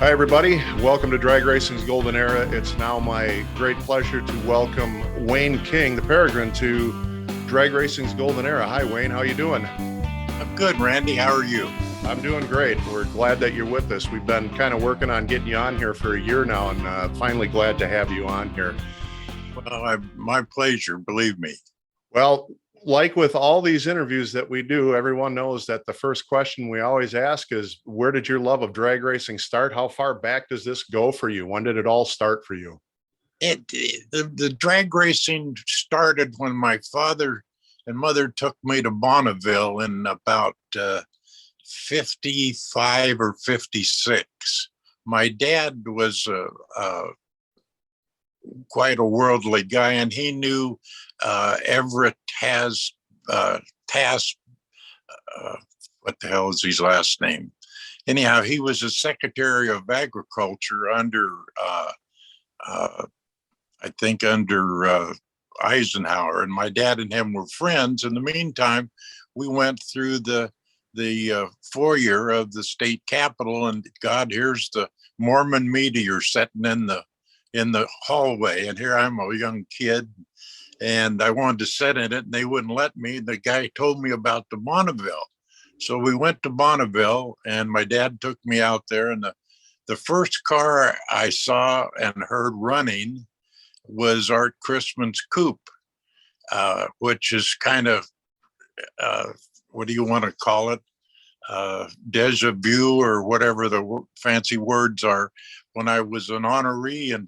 Hi, everybody. Welcome to Drag Racing's Golden Era. It's now my great pleasure to welcome Wayne King, the Peregrine, to Drag Racing's Golden Era. Hi, Wayne. How you doing? I'm good, Randy. How are you? I'm doing great. We're glad that you're with us. We've been kind of working on getting you on here for a year now, and finally glad to have you on here. Well, my pleasure, believe me. Well, like with all these interviews that we do, everyone knows that the first question we always ask is, where did your love of drag racing start? How far back does this go for you? When did it all start for you? The drag racing started when my father and mother took me to Bonneville in about 55 or 56. My dad was quite a worldly guy, and he knew Everett has Task. What the hell is his last name? Anyhow, he was a Secretary of Agriculture under, I think, under Eisenhower, and my dad and him were friends. In the meantime, we went through the foyer of the state capitol, and God, here's the Mormon meteor sitting in the hallway, and here I'm a young kid, and I wanted to sit in it, and they wouldn't let me. The guy told me about the Bonneville. So we went to Bonneville, and my dad took me out there, and the first car I saw and heard running was Art Christman's coupe, which is kind of, what do you want to call it? Deja vu or whatever the fancy words are. When I was an honoree in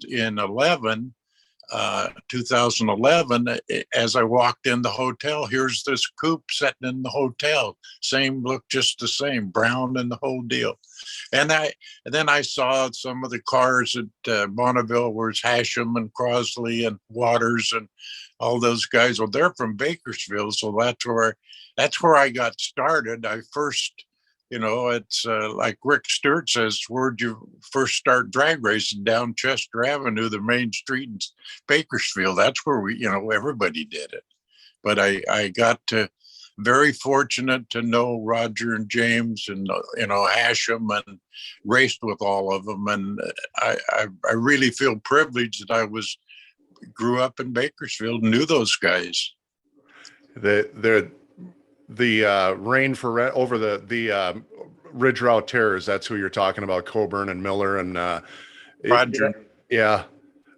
2011, as I walked in the hotel, here's this coupe sitting in the hotel. Same look, just the same, brown and the whole deal. And then I saw some of the cars at Bonneville, where it's Hashem and Crosley and Waters and all those guys. Well, they're from Bakersfield, so that's where I got started. I first, it's like Rick Sturt says, where'd you first start drag racing? Down Chester Avenue, the main street in Bakersfield. That's where everybody did it. But I got very fortunate to know Roger and James and, Hashem, and raced with all of them. And I really feel privileged that I grew up in Bakersfield and knew those guys. The rain for rent over the Ridge Route Terrors. That's who you're talking about, Coburn and Miller and Roger. Yeah,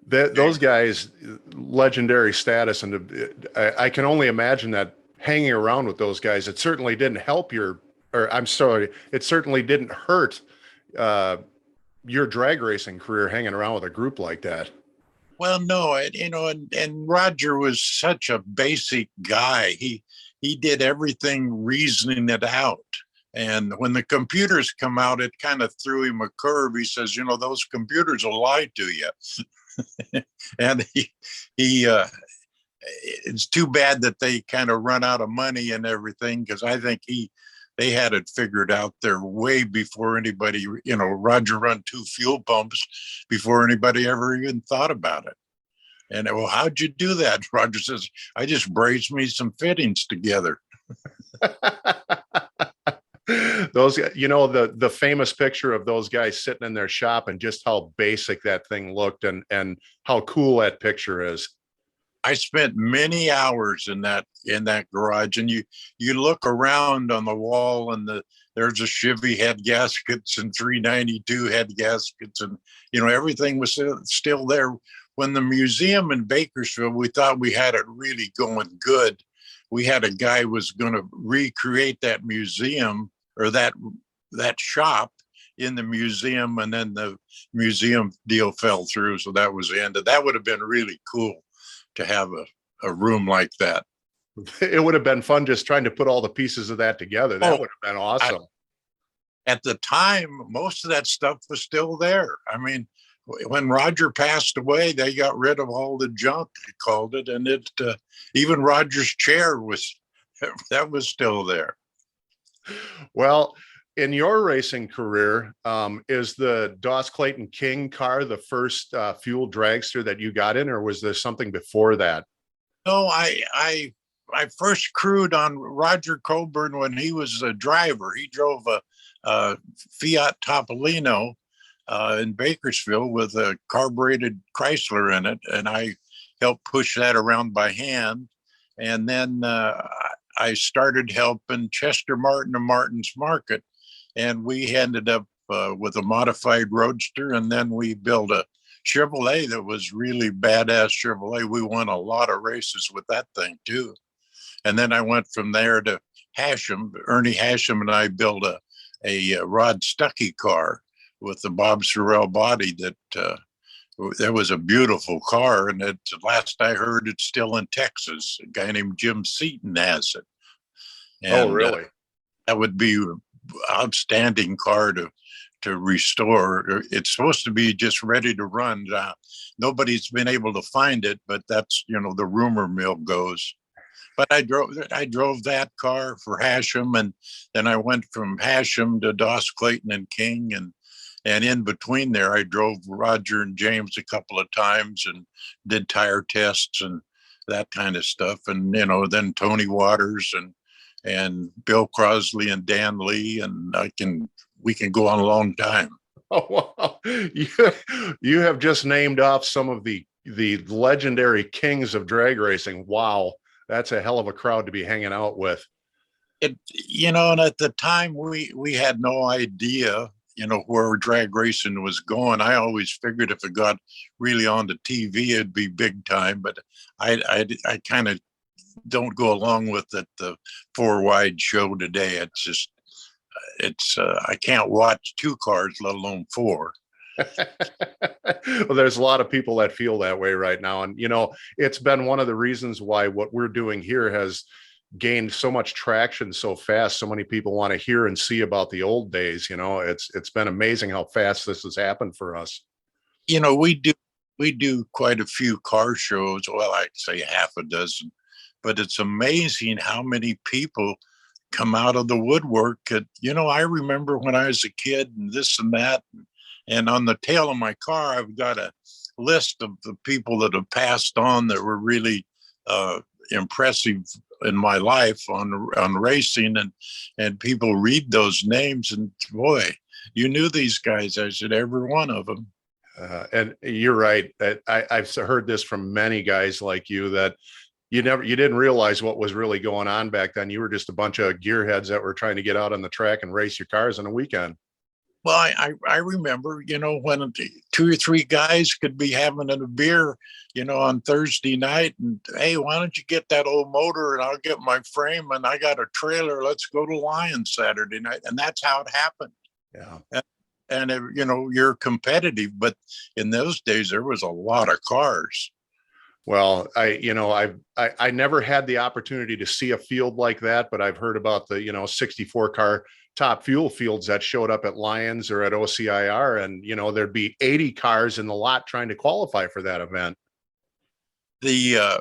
those guys, legendary status, and I can only imagine that hanging around with those guys, it certainly didn't help it certainly didn't hurt your drag racing career hanging around with a group like that. Well, no, and Roger was such a basic guy. He did everything reasoning it out. And when the computers come out, it kind of threw him a curve. He says, those computers will lie to you. And it's too bad that they kind of run out of money and everything, because I think they had it figured out there way before anybody, Roger run 2 fuel pumps before anybody ever even thought about it. And well, how'd you do that? Roger says, I just braced me some fittings together. Those, the famous picture of those guys sitting in their shop and just how basic that thing looked and how cool that picture is. I spent many hours in that garage, and you look around on the wall, and there's a Chevy head gaskets and 392 head gaskets, and everything was still there. When the museum in Bakersfield, we thought we had it really going good. We had a guy who was going to recreate that museum or that shop in the museum, and then the museum deal fell through, so that was the end. That would have been really cool to have a room like that. It would have been fun just trying to put all the pieces of that together. That would have been awesome. At the time, most of that stuff was still there. I mean, when Roger passed away, they got rid of all the junk, they called it, and even Roger's chair was still there. Well, in your racing career, is the Clayton King car the first fuel dragster that you got in, or was there something before that? No, I first crewed on Roger Coburn when he was a driver. He drove a Fiat Topolino in Bakersfield with a carbureted Chrysler in it, and I helped push that around by hand. And then I started helping Chester Martin of Martin's Market, and we ended up with a modified Roadster, and then we built a Chevrolet that was really badass Chevrolet. We won a lot of races with that thing too. And then I went from there to Hashem. Ernie Hashem and I built a Rod Stuckey car with the Bob Sorrell body that was a beautiful car. And last I heard, it's still in Texas. A guy named Jim Seaton has it. And, oh, really? That would be an outstanding car to restore. It's supposed to be just ready to run. Nobody's been able to find it, but that's, the rumor mill goes. But I drove that car for Hashem, and then I went from Hashem to Doss, Clayton, and King, and in between there, I drove Roger and James a couple of times and did tire tests and that kind of stuff. And then Tony Waters and Bill Crosley and Dan Lee, and we can go on a long time. Oh, wow. You have just named off some of the legendary kings of drag racing. Wow. That's a hell of a crowd to be hanging out with. And at the time we had no idea, where drag racing was going. I always figured if it got really on the TV, it'd be big time, but I kind of don't go along with it. The 4-wide show today, I can't watch 2 cars, let alone 4. Well, there's a lot of people that feel that way right now. And, it's been one of the reasons why what we're doing here has gained so much traction so fast. So many people want to hear and see about the old days. It's been amazing how fast this has happened for us. We do quite a few car shows. Well, I'd say half a dozen, but it's amazing how many people come out of the woodwork. I remember when I was a kid and this and that. And on the tail of my car, I've got a list of the people that have passed on that were really impressive in my life on racing. And people read those names and boy, you knew these guys. I said, every one of them. And you're right. I've heard this from many guys like you that you didn't realize what was really going on back then. You were just a bunch of gearheads that were trying to get out on the track and race your cars on a weekend. Well, I remember, when 2 or 3 guys could be having a beer, on Thursday night, and hey, why don't you get that old motor and I'll get my frame and I got a trailer. Let's go to Lions Saturday night. And that's how it happened. Yeah. And you're competitive, but in those days there was a lot of cars. Well, I never had the opportunity to see a field like that, but I've heard about the, 64 car top fuel fields that showed up at Lions or at OCIR, and there'd be 80 cars in the lot trying to qualify for that event. The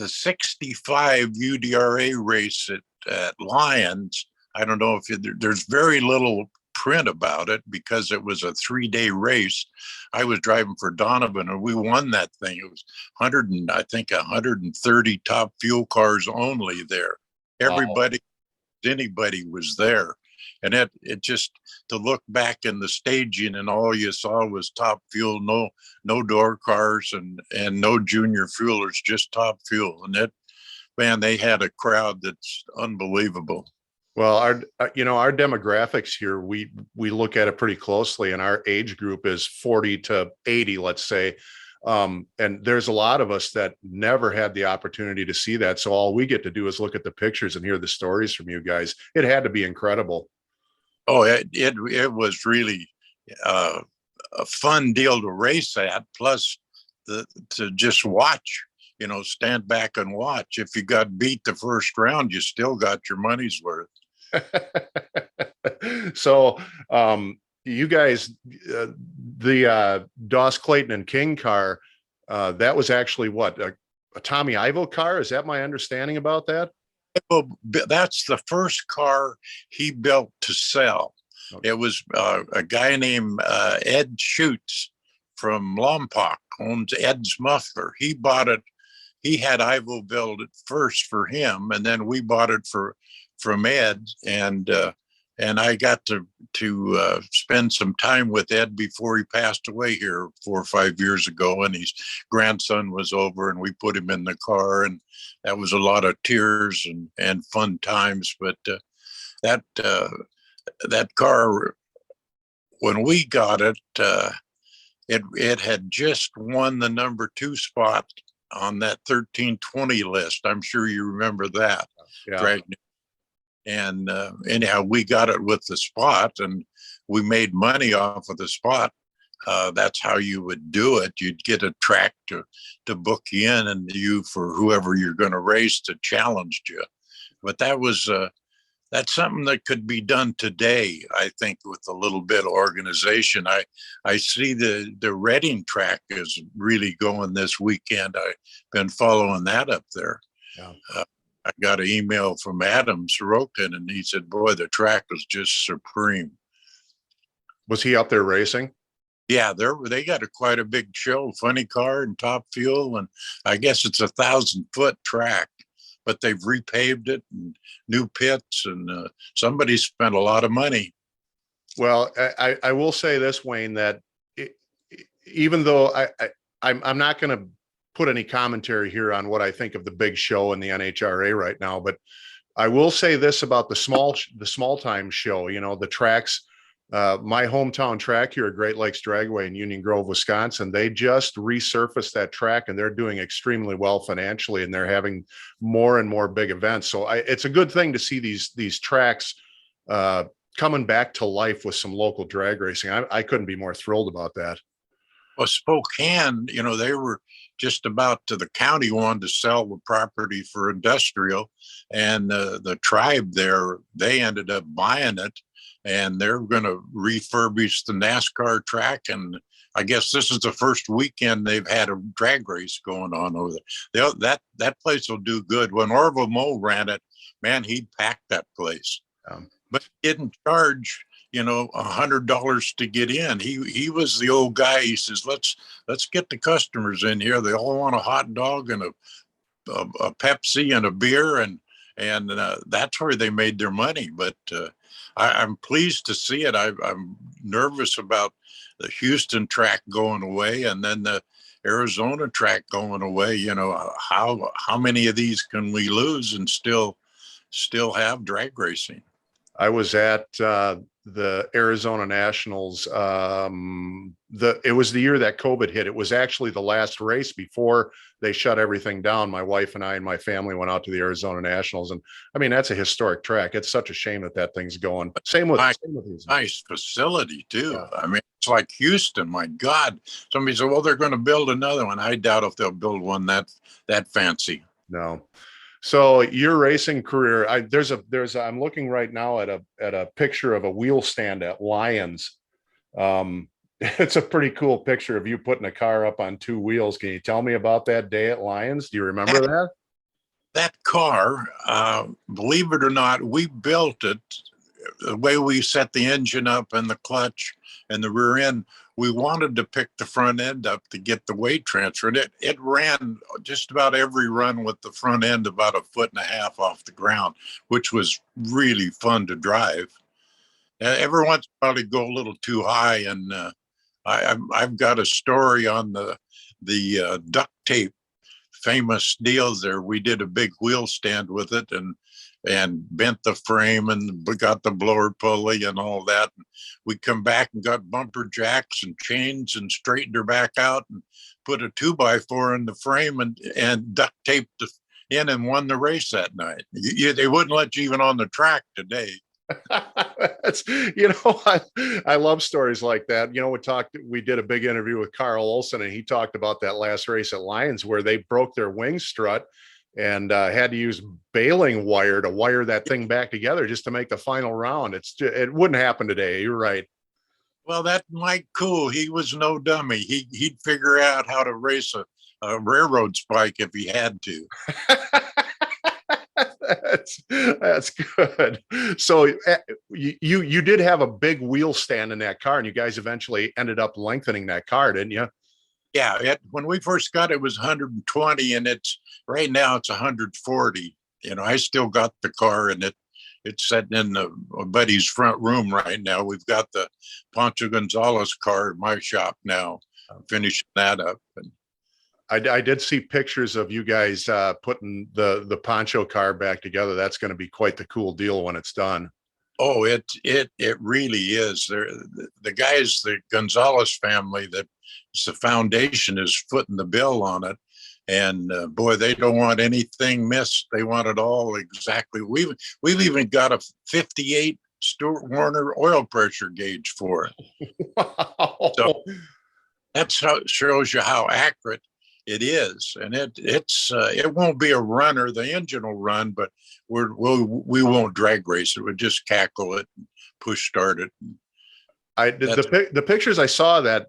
65 UDRA race at Lions, I don't know if there's very little print about it because it was a 3-day race. I was driving for Donovan and we won that thing. It was 130 top fuel cars only there. Everybody, anybody was there. And it just, to look back in the staging and all you saw was top fuel, no door cars and no junior fuelers, just top fuel. And they had a crowd that's unbelievable. Well, our demographics here, we look at it pretty closely, and our age group is 40 to 80, let's say. And there's a lot of us that never had the opportunity to see that. So all we get to do is look at the pictures and hear the stories from you guys. It had to be incredible. Oh, it was really a fun deal to race at, plus to just watch, stand back and watch. If you got beat the first round, you still got your money's worth. So you guys, the Doss, Clayton, and King car, that was actually what, a Tommy Ivo car? Is that my understanding about that? Well, that's the first car he built to sell. Okay. It was a guy named Ed Schutz from Lompoc, owns Ed's Muffler. He bought it. He had Ivo build it first for him, and then we bought it from Ed. And and I got to spend some time with Ed before he passed away here 4 or 5 years ago. And his grandson was over, and we put him in the car, and that was a lot of tears and fun times. But that that car, when we got it, it had just won the #2 spot on that 1320 list. I'm sure you remember that. Yeah. And anyhow, we got it with the spot, and we made money off of the spot. That's how you would do it. You'd get a track to book you in, and you for whoever you're going to race to challenge you. But that's something that could be done today, I think, with a little bit of organization. I see the Reading track is really going this weekend. I've been following that up there. Yeah. I got an email from Adam Sorokin, and he said, boy, the track was just supreme. Was he up there racing? Yeah, they got quite a big show, funny car and top fuel. And I guess it's 1,000-foot track, but they've repaved it and new pits, and somebody spent a lot of money. Well, I will say this, Wayne, that even though I'm not going to put any commentary here on what I think of the big show in the NHRA right now, but I will say this about the small time show. You know, the tracks, my hometown track here at Great Lakes Dragway in Union Grove, Wisconsin, they just resurfaced that track, and they're doing extremely well financially, and they're having more and more big events. So it's a good thing to see these tracks coming back to life with some local drag racing. I couldn't be more thrilled about that. Well, Spokane, they were just about the county wanted to sell the property for industrial, and the tribe there, they ended up buying it, and they're going to refurbish the NASCAR track. And I guess this is the first weekend they've had a drag race going on over there. That place will do good. When Orville Moe ran it, man, he'd pack that place. But he didn't charge $100 to get in. He was the old guy. He says, let's get the customers in here. They all want a hot dog and a Pepsi and a beer, and that's where they made their money. But I'm pleased to see it. I'm nervous about the Houston track going away, and then the Arizona track going away. How many of these can we lose and still have drag racing? I was at the Arizona Nationals. It was the year that COVID hit. It was actually the last race before they shut everything down. My wife and I and my family went out to the Arizona Nationals, and I mean, that's a historic track. It's such a shame that thing's going. Same with nice facility too. Yeah. I mean, it's like Houston. My God, somebody said, well, they're going to build another one. I doubt if they'll build one that fancy. No. So your racing career, I'm looking right now at a picture of a wheel stand at Lions. It's a pretty cool picture of you putting a car up on two wheels. Can you tell me about that day at Lions? Do you remember that? That car, believe it or not, we built it the way we set the engine up and the clutch and the rear end. We wanted to pick the front end up to get the weight transfer. And it ran just about every run with the front end about 1.5 feet off the ground, which was really fun to drive. Every once in a while, it'd go a little too high. And I've got a story on the duct tape famous deals there. We did a big wheel stand with it and bent the frame, and we got the blower pulley and all that. And we come back and got bumper jacks and chains and straightened her back out and put a 2x4 in the frame and duct taped it in and won the race that night. They wouldn't let you even on the track today. That's, I love stories like that. We did a big interview with Carl Olson, and he talked about that last race at Lions where they broke their wing strut and had to use baling wire to wire that thing back together just to make the final round. It wouldn't happen today. You're right. Well, that Mike Cool, he was no dummy. He'd figure out how to race a railroad spike if he had to. That's good. So you did have a big wheel stand in that car, and you guys eventually ended up lengthening that car, didn't you? Yeah, when we first got it was 120, and right now it's 140. I still got the car, and it's sitting in a buddy's front room right now. We've got the Pancho Gonzalez car in my shop now, finishing that up. And I did see pictures of you guys putting the poncho car back together. That's going to be quite the cool deal when it's done. oh, it really is. The guys, the Gonzalez family, that the foundation is footing the bill on it. And boy, they don't want anything missed. They want it all exactly. We've even got a 58 Stuart Warner oil pressure gauge for it. Wow. So that's how it shows you how accurate it is. And it won't be a runner. The engine will run, but we won't drag race it. We'll just cackle it and push start it. I did the pictures I saw that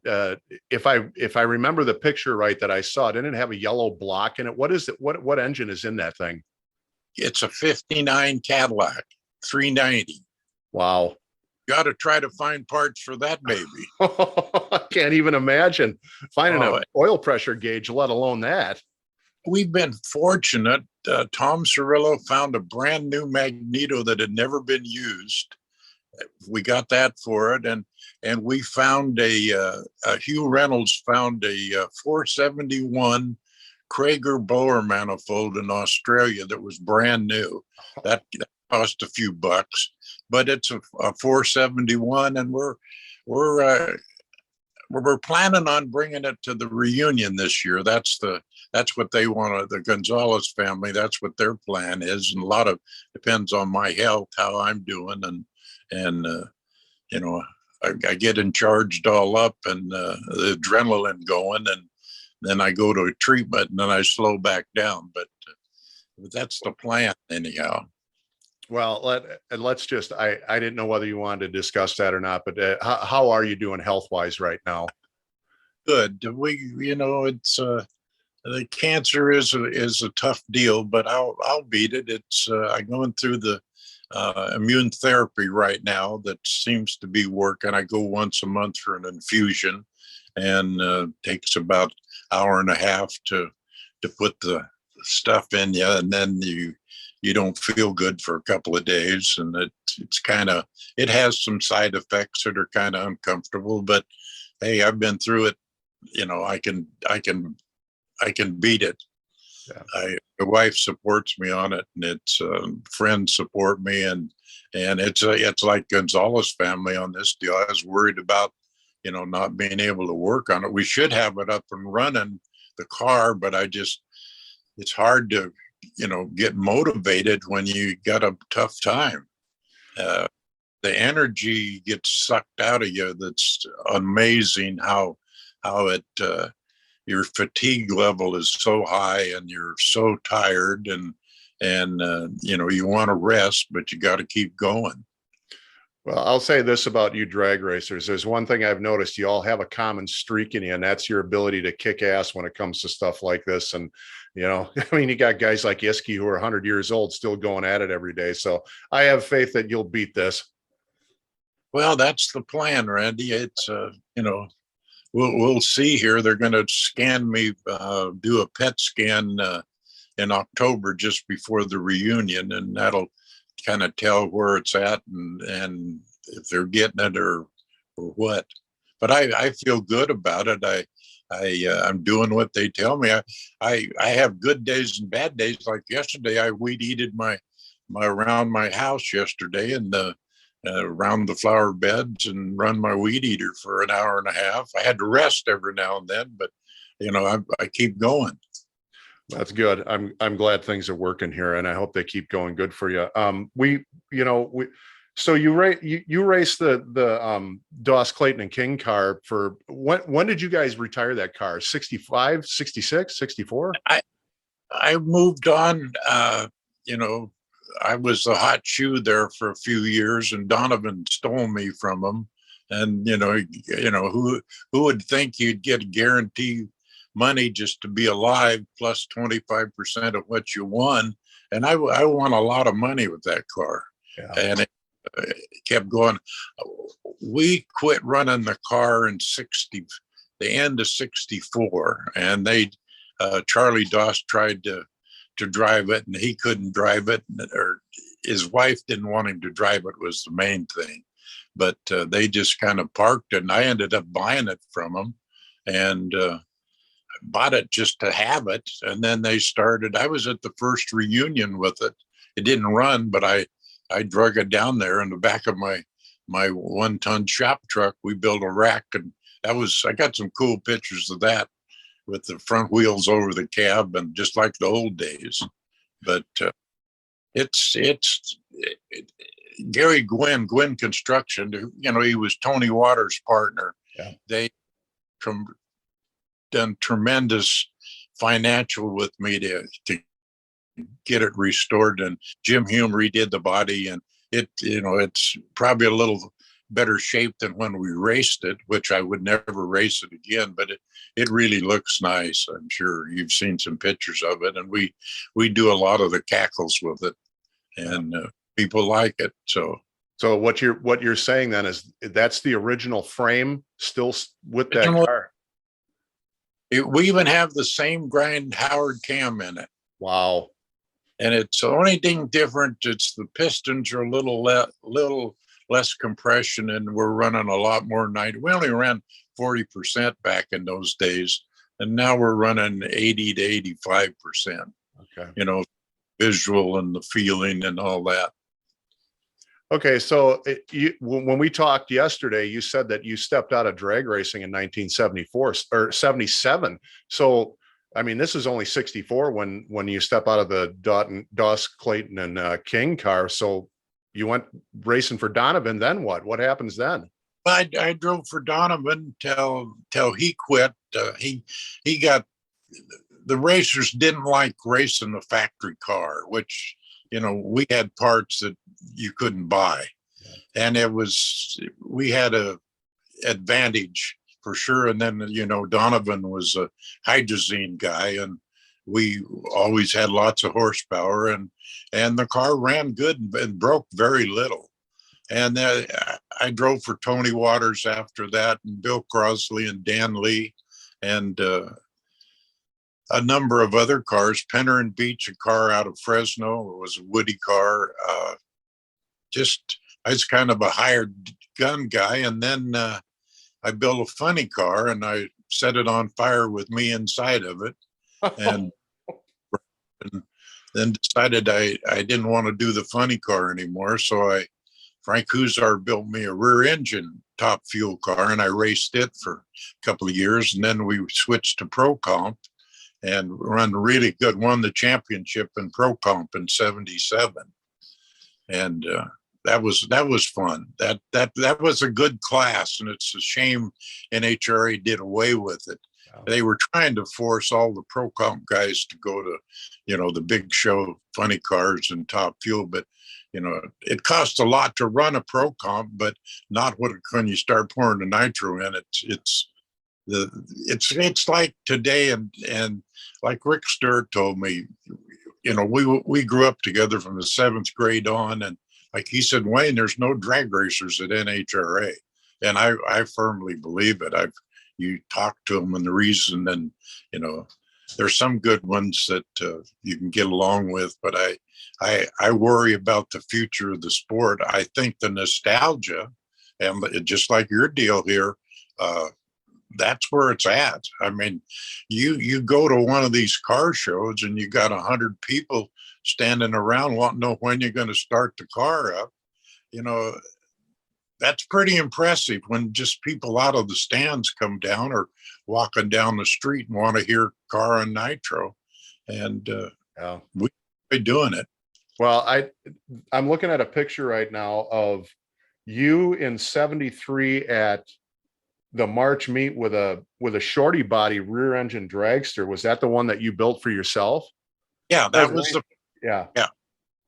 if I remember the picture right that I saw, didn't it have a yellow block in it? What is it? What engine is in that thing? It's a 59 Cadillac 390. Wow. Got to try to find parts for that baby. I can't even imagine finding an oil pressure gauge, let alone that. We've been fortunate. Tom Cirillo found a brand new magneto that had never been used. We got that for it, and we found Hugh Reynolds found a 471 Krager blower manifold in Australia that was brand new. That cost a few bucks, but it's a 471, and we're planning on bringing it to the reunion this year. That's what they want. The Gonzalez family. That's what their plan is, and a lot of depends on my health, how I'm doing, and you know, I get charged all up and the adrenaline going, and then I go to a treatment and then I slow back down. But that's the plan anyhow. Well, let's just, I didn't know whether you wanted to discuss that or not, but how are you doing health wise right now? Good. It's the cancer is a tough deal, but I'll beat it. It's I'm going through the immune therapy right now that seems to be working. I go once a month for an infusion, and takes about an hour and a half to put the stuff in you, and then you don't feel good for a couple of days, and it has some side effects that are kind of uncomfortable. But hey, I've been through it. I can beat it. Yeah. My wife supports me on it, and it's friends support me, and it's like Gonzalez family on this deal. I was worried about not being able to work on it. We should have it up and running, the car, but it's hard to get motivated when you got a tough time. The energy gets sucked out of you. That's amazing how it your fatigue level is so high, and you're so tired, and you want to rest, but you got to keep going. Well, I'll say this about you drag racers. There's one thing I've noticed: you all have a common streak in you, and that's your ability to kick ass when it comes to stuff like this. And I mean, you got guys like Iski who are 100 years old still going at it every day. So I have faith that you'll beat this. Well, that's the plan, Randy. It's we'll see here. They're going to scan me, do a PET scan in October just before the reunion, and that'll kind of tell where it's at and if they're getting it or what. But I feel good about it. I'm doing what they tell me. I have good days and bad days. Like yesterday, I weed eated my around my house yesterday, and around the flower beds, and run my weed eater for an hour and a half. I had to rest every now and then, but I keep going. That's good. I'm glad things are working here, and I hope they keep going good for you. So you raced the Doss Clayton King car for when did you guys retire that car? 65, 66, 64? I moved on. I was the hot shoe there for a few years, and Donovan stole me from him. And who would think you'd get guaranteed money just to be alive, plus 25% of what you won? And I won a lot of money with that car. Yeah. And it kept going. We quit running the car in the end of 64, and Charlie Doss tried to drive it, and he couldn't drive it, or his wife didn't want him to drive it was the main thing. But they just kind of parked it, and I ended up buying it from them, and bought it just to have it. And then they started. I was at the first reunion with it. It didn't run, but I drug it down there in the back of my 1-ton shop truck. We built a rack, and I got some cool pictures of that with the front wheels over the cab, and just like the old days. But it's Gary Gwynn Construction. You know, he was Tony Waters' partner. Yeah. They done tremendous financial with me to get it restored, and Jim Hume redid the body, and it's probably a little better shape than when we raced it, which I would never race it again, but it really looks nice. I'm sure you've seen some pictures of it, and we do a lot of the cackles with it, and people like it. So what you're saying then is that's the original frame still with that car. We even have the same grind Howard cam in it. Wow. And it's the only thing different. It's the pistons are a little less compression, and we're running a lot more night. We only ran 40% back in those days, and now we're running 80 to 85%. Okay. You know, visual and the feeling and all that. Okay, so when we talked yesterday, you said that you stepped out of drag racing in 1974 or 77. So, I mean, this is only 64 when you step out of the Doss, Clayton, and King car. So you went racing for Donovan. Then what? What happens then? I drove for Donovan till he quit. He got, the racers didn't like racing the factory car, which, you know, we had parts that you couldn't buy. And we had a advantage for sure. And then, you know, Donovan was a Hydrazine guy, and we always had lots of horsepower, and the car ran good and broke very little. And I drove for Tony Waters after that, and Bill Crosley and Dan Lee, and a number of other cars. Penner and Beach, a car out of Fresno. It was a Woody car. I was kind of a hired gun guy. And then I built a funny car, and I set it on fire with me inside of it. And then decided I didn't want to do the funny car anymore. So Frank Huzar built me a rear engine top fuel car, and I raced it for a couple of years. And then we switched to Pro Comp and run really good, won the championship in Pro Comp in 77. And that was fun. That was a good class, and it's a shame NHRA did away with it. Wow. They were trying to force all the Pro Comp guys to go to, you know, the big show funny cars and top fuel, but you know, it costs a lot to run a Pro Comp, but not when you start pouring the nitro in. It's like today, and like Rick Sturt told me, you know, we grew up together from the 7th grade on, and like he said, Wayne, there's no drag racers at NHRA, and I firmly believe it. You talk to them, and the reason, and you know, there's some good ones that you can get along with, but I worry about the future of the sport. I think the nostalgia, and just like your deal here, that's where it's at. I mean, you go to one of these car shows, and you got 100 people standing around wanting to know when you're going to start the car up. You know, that's pretty impressive when just people out of the stands come down or walking down the street and want to hear car and nitro. And we're doing it. Well, I'm looking at a picture right now of you in 73 at the March meet with a shorty body rear engine dragster. Was that the one that you built for yourself? Yeah, that was yeah.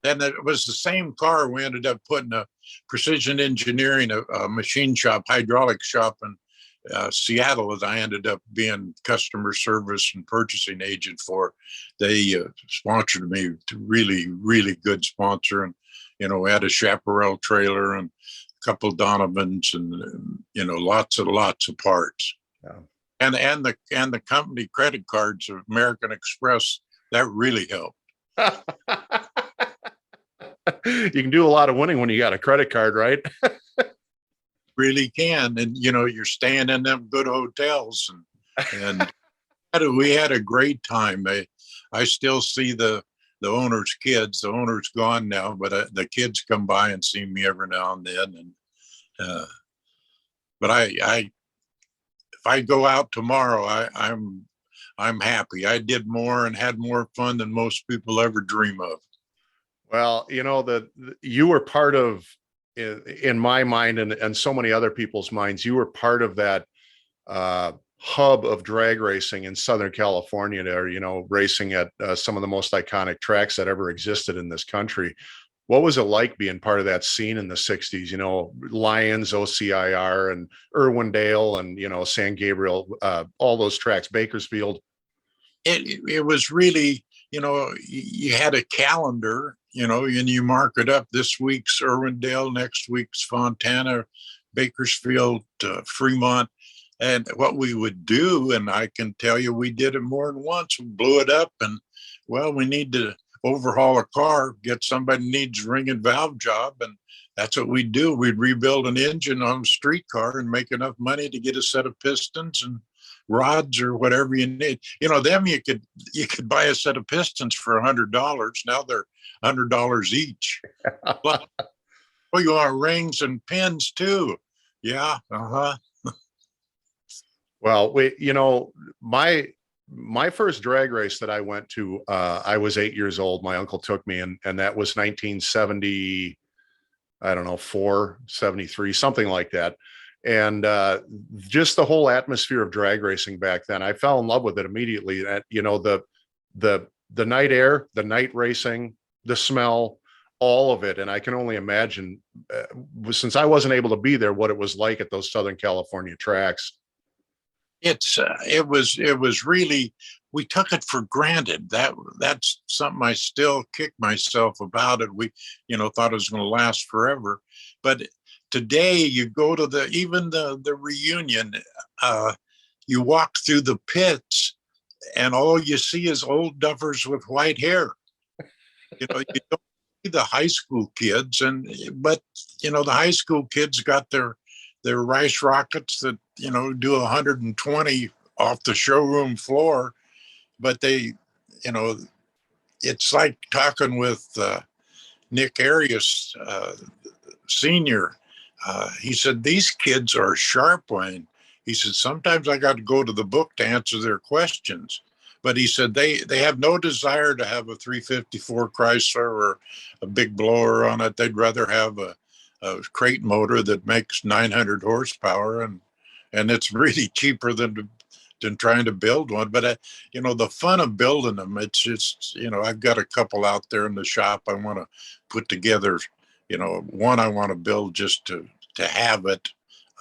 Then it was the same car. We ended up putting a precision engineering, a machine shop, hydraulic shop in Seattle, as I ended up being customer service and purchasing agent for. They sponsored me, to really, really good sponsor. And, you know, we had a Chaparral trailer and a couple Donovans, and, you know, lots of parts. Yeah. And the company credit cards of American Express, that really helped. You can do a lot of winning when you got a credit card, right? Really can. And, you're staying in them good hotels and we had a great time. I still see the owner's kids. The owner's gone now, but the kids come by and see me every now and then. And but if I go out tomorrow, I'm happy. I did more and had more fun than most people ever dream of. Well, you were part of, in my mind and so many other people's minds, you were part of that hub of drag racing in Southern California there, racing at some of the most iconic tracks that ever existed in this country. What was it like being part of that scene in the 60s? Lions, OCIR, and Irwindale, and, San Gabriel, all those tracks, Bakersfield. It was really, you had a calendar, and you mark it up. This week's Irwindale, next week's Fontana, Bakersfield, Fremont. And what we would do, and I can tell you, we did it more than once. We blew it up, and well, we need to overhaul a car, get somebody needs ring and valve job, and that's what we'd do. We'd rebuild an engine on a streetcar and make enough money to get a set of pistons and rods or whatever you need. Them you could buy a set of pistons for $100. Now they're $100 each. Well, you want rings and pins too. Yeah. Well, my first drag race that I went to, I was 8 years old. My uncle took me, and that was 1970, I don't know, 73, something like that. And just the whole atmosphere of drag racing back then, I fell in love with it immediately. That, the night air, the night racing, the smell, all of it. And I can only imagine, since I wasn't able to be there, what it was like at those Southern California tracks. It was really, we took it for granted. That's something I still kick myself about it. We thought it was going to last forever, but today you go to the reunion, you walk through the pits and all you see is old duffers with white hair. You don't see the high school kids, but the high school kids got their rice rockets that do 120 off the showroom floor, but they, it's like talking with Nick Arias, Senior. He said these kids are sharp, Wayne. He said sometimes I got to go to the book to answer their questions, but he said they have no desire to have a 354 Chrysler or a big blower on it. They'd rather have a crate motor that makes 900 horsepower, and it's really cheaper than trying to build one. But the fun of building them, it's just I've got a couple out there in the shop I want to put together. One I want to build just to have it.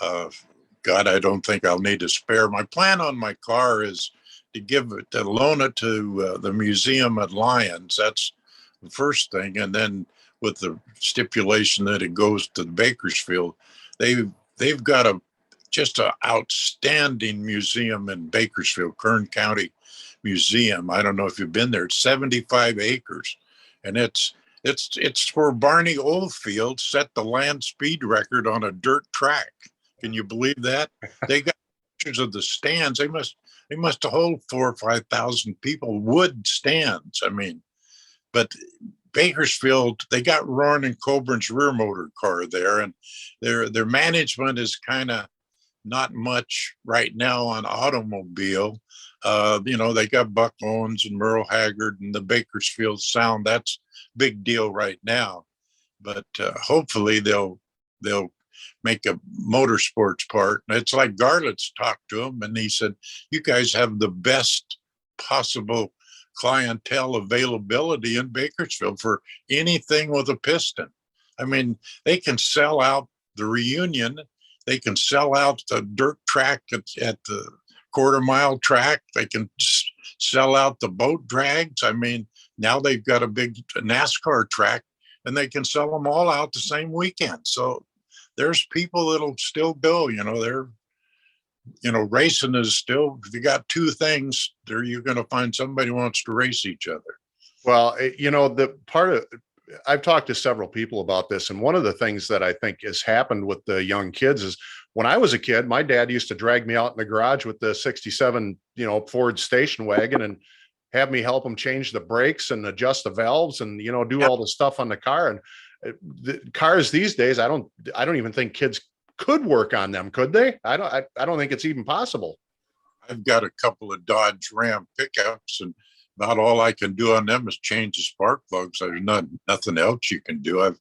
God, I don't think I'll need a spare. My plan on my car is to loan it to the museum at Lyons. That's the first thing, and then with the stipulation that it goes to Bakersfield. They've got just an outstanding museum in Bakersfield, Kern County Museum. I don't know if you've been there. It's 75 acres, and it's where Barney Oldfield set the land speed record on a dirt track. Can you believe that? They got pictures of the stands. They must hold 4,000 or 5,000 people, wood stands. I mean, but Bakersfield, they got Roaring and Coburn's rear motor car there, and their management is kind of not much right now on automobile. They got Buck Owens and Merle Haggard and the Bakersfield Sound. That's big deal right now, but hopefully they'll make a motorsports part. It's like Garlett's talked to him, and he said, "You guys have the best possible clientele availability in Bakersfield for anything with a piston." I mean, they can sell out the reunion. They can sell out the dirt track at the quarter-mile track. They can sell out the boat drags. I mean, now they've got a big NASCAR track, and they can sell them all out the same weekend. So there's people that'll still go. Racing is still, if you got two things there, you're going to find somebody who wants to race each other. Well, the part of I've talked to several people about this, and one of the things that I think has happened with the young kids is when I was a kid, my dad used to drag me out in the garage with the 67, Ford station wagon and have me help him change the brakes and adjust the valves and, do Yeah, all the stuff on the car. And the cars these days, I don't even think kids could work on them. Could they? I don't think it's even possible. I've got a couple of Dodge Ram pickups, and about all I can do on them is change the spark plugs. There's nothing else you can do. I've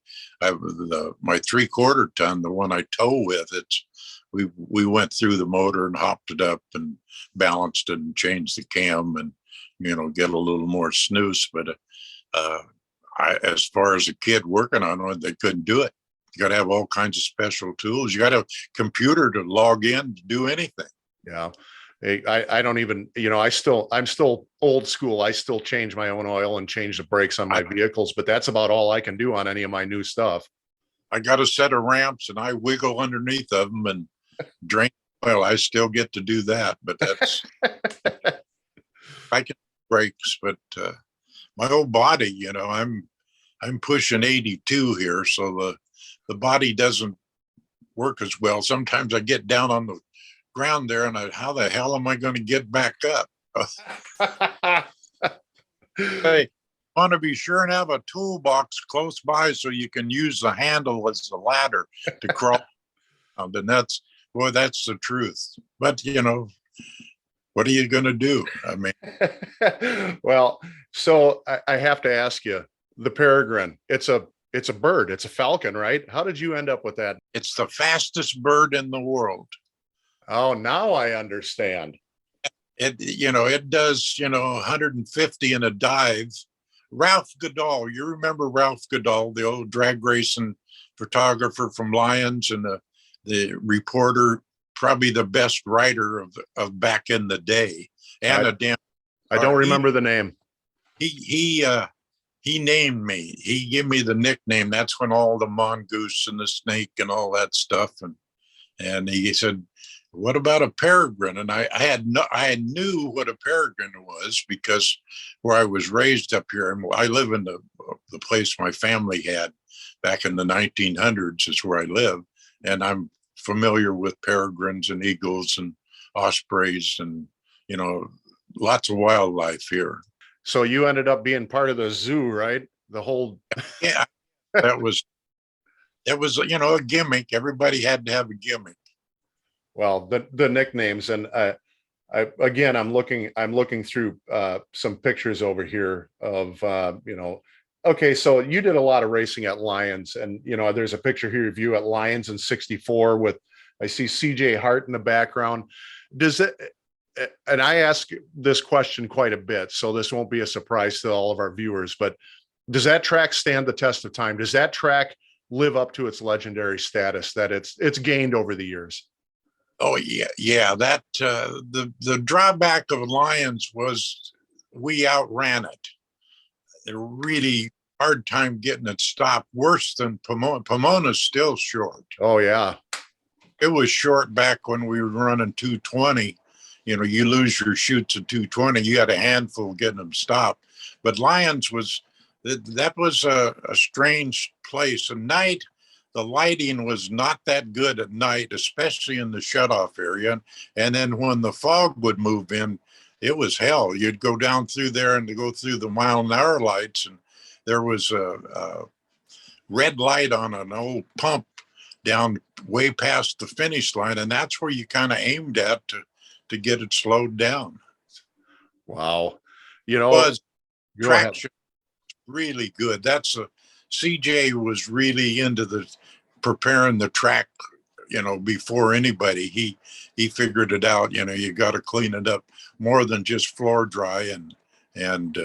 my 3/4 ton, the one I tow with. We went through the motor and hopped it up and balanced it and changed the cam and get a little more snooze. But as far as a kid working on it, they couldn't do it. You got to have all kinds of special tools. You got to have a computer to log in to do anything. Yeah. I don't even, I'm still old school. I still change my own oil and change the brakes on my vehicles, but that's about all I can do on any of my new stuff. I got a set of ramps and I wiggle underneath of them and drain oil. I still get to do that, but that's I can brakes, but my whole body, I'm pushing 82 here, so the body doesn't work as well. Sometimes I get down on the ground there and how the hell am I going to get back up? I want to be sure and have a toolbox close by so you can use the handle as a ladder to crawl. And that's the truth. But what are you going to do? I mean, well, so I have to ask you, the Peregrine, it's a bird, it's a falcon, right? How did you end up with that? it's the fastest bird in the world. Oh, now I understand. It does 150 in a dive. Ralph Goodall, you remember Ralph Goodall, the old drag racing photographer from Lions and the reporter, probably the best writer of back in the day, and I don't remember the name. He named me. He gave me the nickname. That's when all the mongoose and the snake and all that stuff, and he said, "What about a peregrine?" And I knew what a peregrine was because where I was raised up here, and I live in the place my family had back in the 1900s is where I live, and I'm familiar with peregrines and eagles and ospreys and lots of wildlife here. So you ended up being part of the zoo, right? The whole Yeah, that was a gimmick. Everybody had to have a gimmick. well, the nicknames. And I'm looking through some pictures over here of okay, so you did a lot of racing at Lions, and there's a picture here of you at Lions in '64 with, I see CJ Hart in the background. Does it, and I ask this question quite a bit, so this won't be a surprise to all of our viewers, but does that track stand the test of time? Does that track live up to its legendary status that it's gained over the years? Oh yeah. That the drawback of Lions was we outran it. A really hard time getting it stopped. Worse than Pomona. Pomona's still short. Oh yeah, It was short back when we were running 220. You lose your shoots at 220. You had a handful getting them stopped. But Lions that was a strange place. At night, the lighting was not that good at night, especially in the shutoff area. And then when the fog would move in, it was hell. You'd go down through there and to go through the mile-an-hour lights, and there was a red light on an old pump down way past the finish line, and that's where you kind of aimed at to get it slowed down. wow. Was Go ahead. traction really good. CJ was really into the preparing the track, before anybody. He figured it out. You got to clean it up more than just floor dry and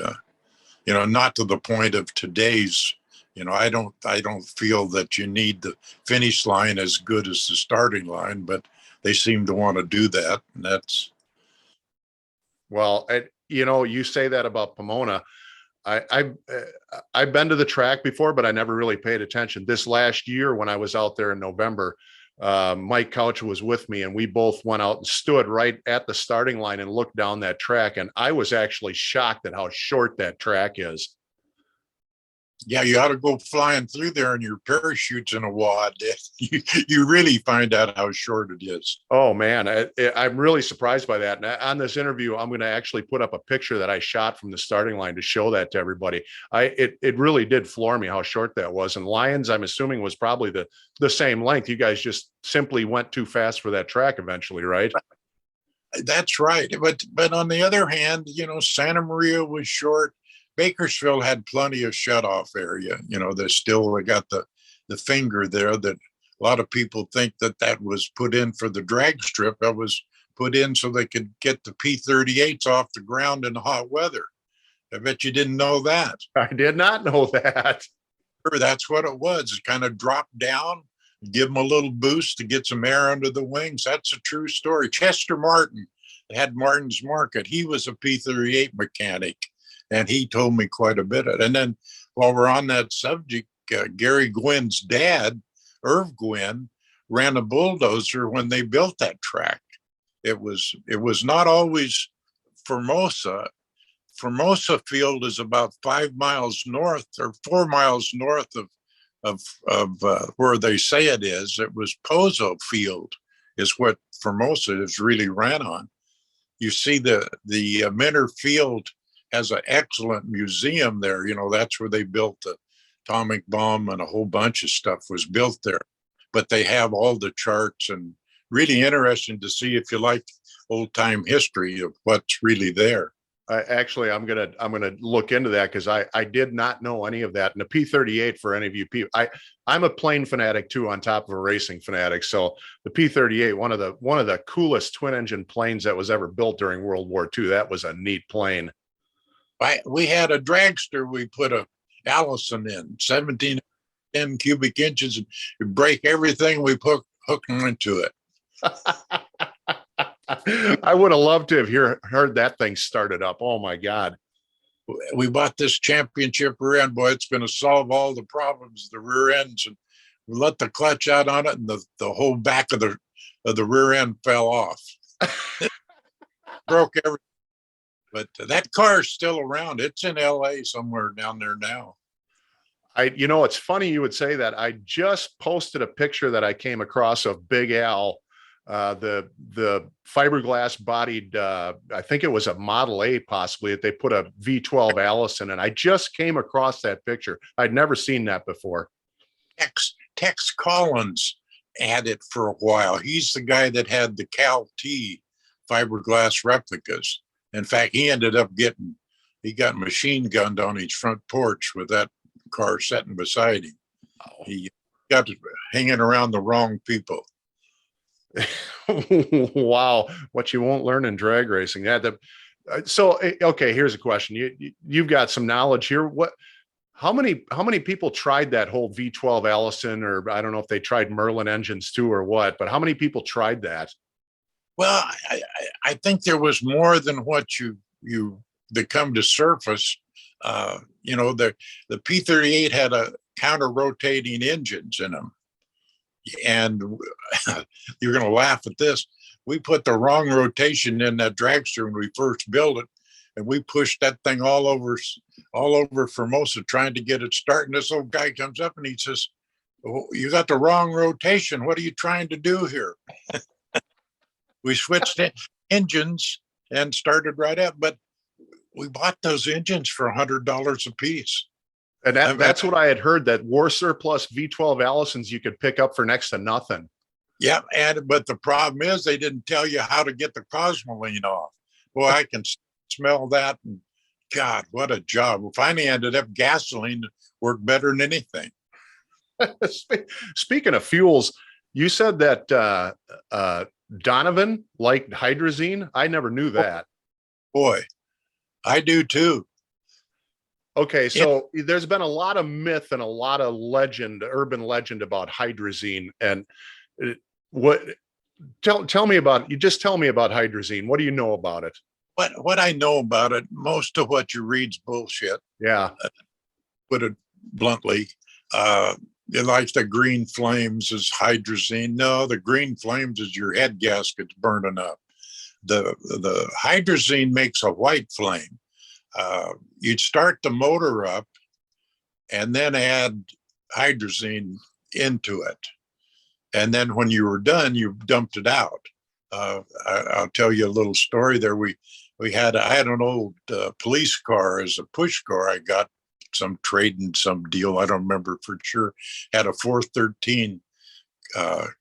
not to the point of today's. I don't feel that you need the finish line as good as the starting line, but they seem to want to do that. And that's Well, you say that about Pomona. I've been to the track before, but I never really paid attention. This last year, when I was out there in November, Mike Couch was with me, and we both went out and stood right at the starting line and looked down that track. And I was actually shocked at how short that track is. Yeah, you ought to go flying through there and your parachute's in a wad. You really find out how short it is. Oh man, I'm really surprised by that. And on this interview, I'm going to actually put up a picture that I shot from the starting line to show that to everybody. It really did floor me how short that was. And Lions, I'm assuming, was probably the same length. You guys just simply went too fast for that track eventually, right? That's right. But on the other hand, Santa Maria was short. Bakersfield had plenty of shut off area. They still got the finger there that a lot of people think that was put in for the drag strip. That was put in so they could get the P-38s off the ground in the hot weather. I bet you didn't know that. I did not know that. That's what it was. It kind of dropped down, give them a little boost to get some air under the wings. That's a true story. Chester Martin had Martin's Market. He was a P-38 mechanic, and he told me quite a bit of it. And then while we're on that subject, Gary Gwynn's dad, Irv Gwynn, ran a bulldozer when they built that track. It was not always Formosa. Formosa Field is about 5 miles north or 4 miles north of where they say it is. It was Pozo Field is what Formosa is really ran on. You see the Minter Field has an excellent museum there. That's where they built the atomic bomb, and a whole bunch of stuff was built there. But they have all the charts, and really interesting to see if you like old time history of what's really there. I'm gonna look into that because I did not know any of that. And the P-38, for any of you people, I'm a plane fanatic too, on top of a racing fanatic. So the P-38, one of the coolest twin engine planes that was ever built during World War II. That was a neat plane. We had a dragster. We put a Allison in 17 cubic inches and break everything we put hooking into it. I would have loved to have heard that thing started up. Oh my God. We bought this championship rear end. Boy, it's going to solve all the problems of the rear ends. And we let the clutch out on it, and the whole back of the rear end fell off. Broke everything. But that car is still around. It's in LA somewhere down there now. It's funny you would say that. I just posted a picture that I came across of Big Al, the fiberglass bodied, I think it was a Model A possibly, that they put a V12 Allison in. I just came across that picture. I'd never seen that before. Tex Collins had it for a while. He's the guy that had the Cal T fiberglass replicas. In fact, he ended up he got machine gunned on his front porch with that car sitting beside him. Oh. He got hanging around the wrong people. Wow, what you won't learn in drag racing. Yeah. So okay, here's a question. You've got some knowledge here. How many people tried that whole V12 Allison, or I don't know if they tried Merlin engines too or what, but how many people tried that? Well, I think there was more than what that come to surface. The P-38 had a counter rotating engines in them. And you're going to laugh at this. We put the wrong rotation in that dragster when we first built it, and we pushed that thing all over Formosa trying to get it started. This old guy comes up and he says, "Oh, you got the wrong rotation. What are you trying to do here?" We switched engines and started right up, but we bought those engines for $100 a piece. And that's what I had heard, that war surplus V12 Allisons you could pick up for next to nothing. Yeah, but the problem is they didn't tell you how to get the Cosmoline off. Boy, I can smell that. And God, what a job. We finally ended up gasoline worked better than anything. Speaking of fuels, you said that Donovan liked hydrazine. I never knew that. Boy, I do too. Okay, so there's been a lot of myth and a lot of urban legend about hydrazine. And tell me about hydrazine. What do you know about it? What I know about it, most of what you read's bullshit. Yeah. Put it bluntly. It likes the green flames is hydrazine. No, the green flames is your head gaskets burning up. The hydrazine makes a white flame. You'd start the motor up, and then add hydrazine into it. And then when you were done, you dumped it out. I'll tell you a little story there. I had an old police car as a push car. I got some trading some deal. I don't remember for sure. Had a 413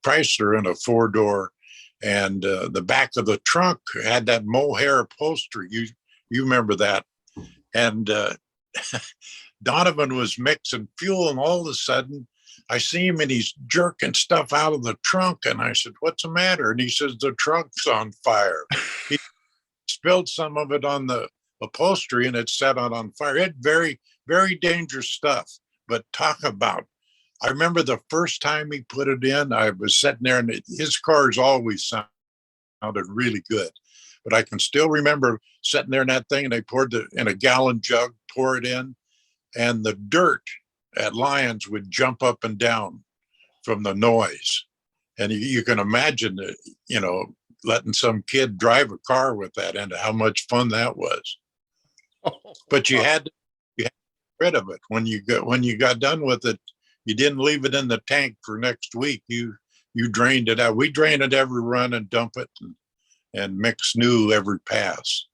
Chrysler and a 4-door, and the back of the trunk had that mohair upholstery. You remember that? And Donovan was mixing fuel, and all of a sudden I see him and he's jerking stuff out of the trunk. And I said, "What's the matter?" And he says, "The trunk's on fire." He spilled some of it on the upholstery and it set on fire. It very, very dangerous stuff. But talk about, I remember the first time he put it in, I was sitting there, and his cars always sounded really good. But I can still remember sitting there in that thing, and they poured in a gallon jug, pour it in, and the dirt at Lyons would jump up and down from the noise. And you can imagine that, letting some kid drive a car with that, and how much fun that was. But you had to get rid of it. When you got done with it, you didn't leave it in the tank for next week. You drained it out. We drain it every run and dump it, and mix new every pass.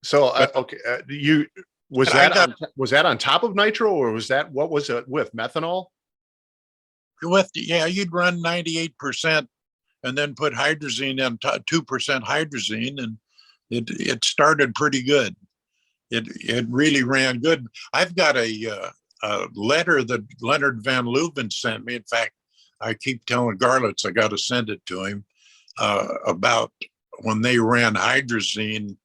So okay, was that on top of nitro, or what was it with methanol? You'd run 98% and then put hydrazine in, 2% hydrazine, and it started pretty good. It really ran good. I've got a letter that Leonard Van Leuven sent me. In fact, I keep telling Garlitz I got to send it to him, about when they ran hydrazine,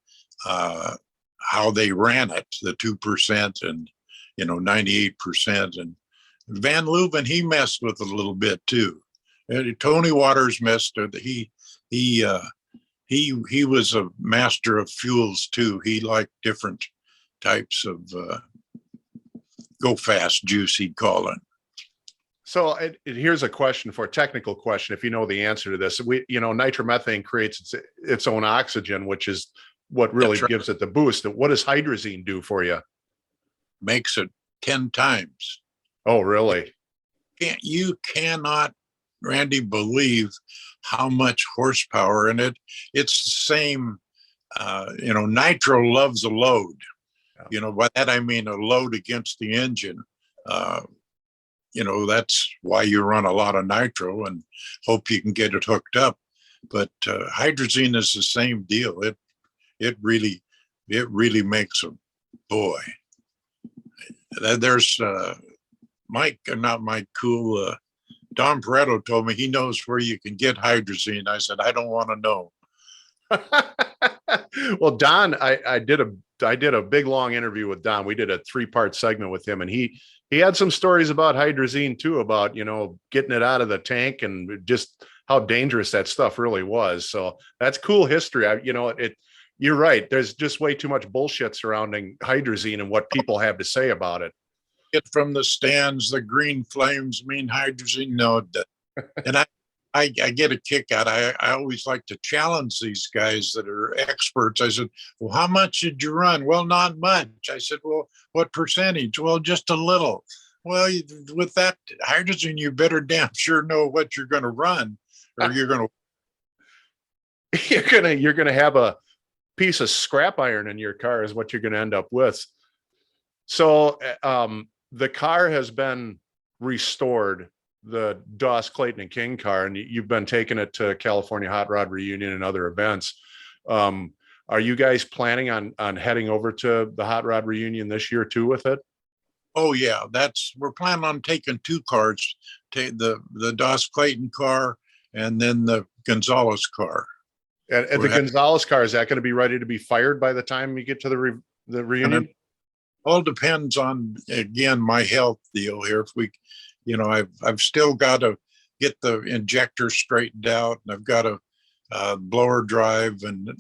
how they ran it, the 2% and 98%. And Van Leuven, he messed with it a little bit too. And Tony Waters messed with it. He was a master of fuels too. He liked different types of go fast juice, he'd call it. So here's a technical question. If you know the answer to this, nitromethane creates its own oxygen, which is what really gives it the boost. What does hydrazine do for you? Makes it 10 times. Oh, really? You cannot, Randy, believe how much horsepower in it. It's the same, nitro loves a load. Yeah. By that I mean a load against the engine. That's why you run a lot of nitro and hope you can get it hooked up. But hydrazine is the same deal. It really makes a boy. There's Don Pareto told me he knows where you can get hydrazine. I said, I don't want to know. Well, Don, I did a big long interview with Don. We did a 3-part segment with him, and he had some stories about hydrazine too, about getting it out of the tank and just how dangerous that stuff really was. So that's cool history. You're right. There's just way too much bullshit surrounding hydrazine and what people have to say about it. Get from the stands, the green flames mean hydrazine. No, and I get a kick out. I always like to challenge these guys that are experts. I said, "Well, how much did you run?" "Well, not much." I said, "Well, what percentage?" "Well, just a little." "Well, with that hydrazine, you better damn sure know what you're going to run, or you're going to have a piece of scrap iron in your car is what you're going to end up with. So the car has been restored, the Doss, Clayton, and King car, and you've been taking it to California Hot Rod Reunion and other events. Are you guys planning on heading over to the Hot Rod Reunion this year too with it? Oh yeah, we're planning on taking 2 cars, the Doss Clayton car and then the Gonzalez car. And the Gonzalez car, is that going to be ready to be fired by the time you get to the reunion? All depends on, again, my health deal here. If we, I've still got to get the injector straightened out, and I've got a blower drive, and